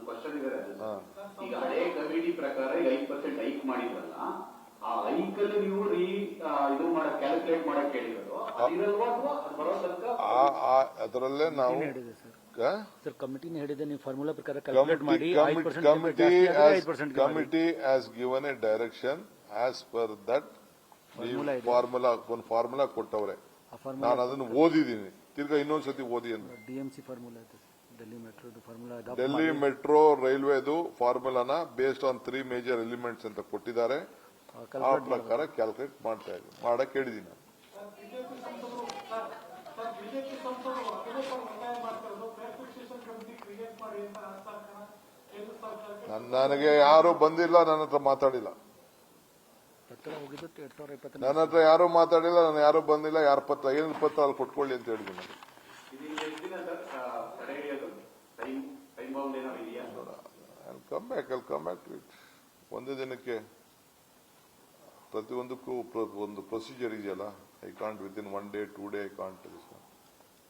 Question ಇದೆ. ಈಗ ಹಳೆ ಕಮಿಟಿ ಪ್ರಕಾರ 5% ಹೈಕ್ ಮಾಡಿದ್ರಲ್ಲ, ಆ ಹೈಕಲ್ಲಿ ನೀವು ಇದು ಕ್ಯಾಲ್ಕುಲೇಟ್ ಮಾಡಕ್ ಹೇಳಿರೋದು ಅದಿರಲ್ವಾ ಅಥವಾ ಬರೋ ತನಕ ಅದರಲ್ಲೇ ನಾವು ಸರ್ ಕಮಿಟಿನೇ ಹೇಳಿದೆ ನೀವು ಫಾರ್ಮುಲಾ ಪ್ರಕಾರ ಕ್ಯಾಲ್ಕುಲೇಟ್ ಮಾಡಿ committee has given A direction as per that formula ಕೊಟ್ಟವ್ರೆ. ನಾನು ಅದನ್ನು ಓದಿದ್ದೀನಿ, ತಿರ್ಗಾ ಇನ್ನೊಂದ್ಸತಿ ಓದಿ ಅಂತ. ಡಿಎಂಸಿ ಫಾರ್ಮುಲಾ ಇದೆ ಡೆಲ್ಲಿ ಮೆಟ್ರೋದು ಫಾರ್ಮುಲಾ. ಡೆಲ್ಲಿ ಮೆಟ್ರೋ ರೈಲ್ವೆದು ಫಾರ್ಮುಲಾನ ಬೇಸ್ಡ್ ಆನ್ 3 ಮೇಜರ್ ಎಲಿಮೆಂಟ್ಸ್ ಅಂತ ಕೊಟ್ಟಿದ್ದಾರೆ. ಆ ಪ್ರಕಾರ ಕ್ಯಾಲ್ಕುಲೇಟ್ ಮಾಡಕ್ ಹೇಳಿದ್ದೀನಿ. ನನಗೆ ಯಾರು ಬಂದಿಲ್ಲ, ನನ್ನ ಹತ್ರ ಮಾತಾಡಿಲ್ಲ. ನನ್ನ ಹತ್ರ ಯಾರು ಮಾತಾಡಿಲ್ಲ, ನಾನು ಯಾರು ಬಂದಿಲ್ಲ. ಯಾರ ಪತ್ರ ಏನ್ ಪತ್ರ ಅಲ್ಲಿ ಕೊಟ್ಕೊಳ್ಳಿ ಅಂತ ಹೇಳಿದ್ದೀನಿ. Come back to it. ಒಂದೇ ದಿನಕ್ಕೆ ಪ್ರತಿಯೊಂದಕ್ಕೂ ಒಂದು ಪ್ರೊಸೀಜರ್ ಇದೆಯಲ್ಲ. I can't within 1 day 2 day I can't.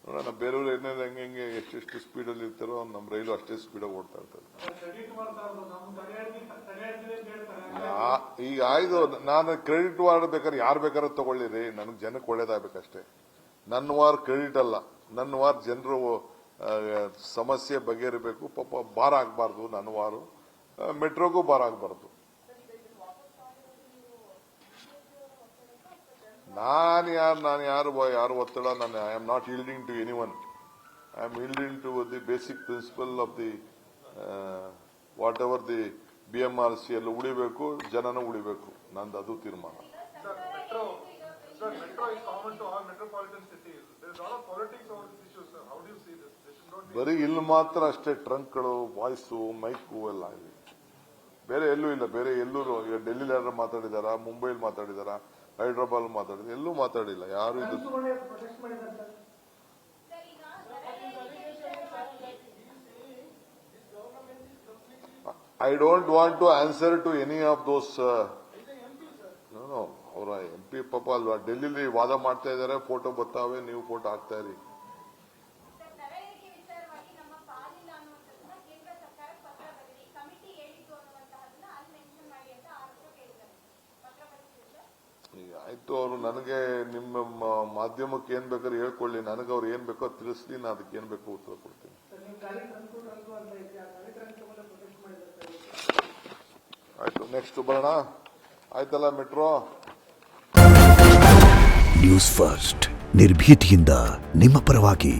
ನೋಡೋಣ ಬೇರೆಯವರು ಏನೇನು ಹೆಂಗೆ ಎಷ್ಟೆಷ್ಟು ಸ್ಪೀಡಲ್ಲಿ ಇರ್ತಾರೋ ನಮ್ಮ ರೈಲು ಅಷ್ಟೇ ಸ್ಪೀಡಾಗಿ ಓಡ್ತಾ ಇರ್ತಾರೆ. ಈಗ ಆಯ್ತು, ನಾನು ಕ್ರೆಡಿಟ್ ಮಾಡ್ಬೇಕಾದ್ರೆ ಯಾರು ಬೇಕಾದ್ರೂ ತಗೊಳ್ಳಿರಿ, ನನಗೆ ಜನಕ್ಕೆ ಒಳ್ಳೇದಾಗಬೇಕಷ್ಟೇ. ನನ್ನ ವಾರ್ ಕ್ರೆಡಿಟ್ ಅಲ್ಲ, ನನ್ನ ವಾರ್ ಜನರು ಸಮಸ್ಯೆ ಬಗೆಹರಿಬೇಕು. ಪಾಪ ಭಾರ ಆಗಬಾರ್ದು, ನನ್ನ ವಾರು ಮೆಟ್ರೋಗೂ ಭಾರ ಆಗಬಾರ್ದು. ನಾನು ಯಾರು ಒತ್ತಡ, ನಾನು I am not yielding to anyone. I am yielding to the basic principle of the whatever the BMRC ಎಲ್ಲ ಉಳಿಬೇಕು, ಜನನೂ ಉಳಿಬೇಕು. ನಂದು ಅದು ತೀರ್ಮಾನ. ಬರೀ ಇಲ್ಲಿ ಮಾತ್ರ ಅಷ್ಟೇ ಟ್ರಂಕ್ಗಳು, ವಾಯ್ಸು, ಮೈಕು ಎಲ್ಲ ಇದೆ. ಬೇರೆ ಎಲ್ಲೂ ಇಲ್ಲ. ಬೇರೆ ಎಲ್ಲೂ ಡೆಲ್ಲಿಲಿ ಯಾರು ಮಾತಾಡಿದಾರ, ಮುಂಬೈಲಿ ಮಾತಾಡಿದಾರ, ಹೈದರಾಬಾದ್ ಮಾತಾಡಿದ, ಎಲ್ಲೂ ಮಾತಾಡಿಲ್ಲ ಯಾರು. ಇದು I don't want to answer to any of those. No. ಅವರ MP ಪಾಪ ಅಲ್ವಾ, ಡೆಲ್ಲಿಲಿ ವಾದ ಮಾಡ್ತಾ ಇದಾರೆ, ಫೋಟೋ ಬರ್ತಾವೆ, ನೀವು ಫೋಟೋ ಹಾಕ್ತಾ ಇರಿ. ಆಯ್ತು, ಅವರು ನನಗೆ ನಿಮ್ಮ ಮಾಧ್ಯಮಕ್ಕೆ ಏನ್ ಬೇಕಾದ್ರೆ ಹೇಳ್ಕೊಳ್ಳಿ, ನನಗೆ ಅವ್ರು ಏನ್ ಬೇಕೋ ತಿಳಿಸ್ಲಿ, ನಾನು ಅದಕ್ಕೆ ಏನ್ ಬೇಕೋ ಉತ್ತರ ಕೊಡ್ತೀನಿ. ಆಯ್ತು, ನೆಕ್ಸ್ಟ್ ಬರೋಣ. ಆಯ್ತಲ್ಲ ಮೆಟ್ರೋ. ನ್ಯೂಸ್ ಫಸ್ಟ್ ನಿರ್ಭೀತಿಯಿಂದ ನಿಮ್ಮ ಪರವಾಗಿ.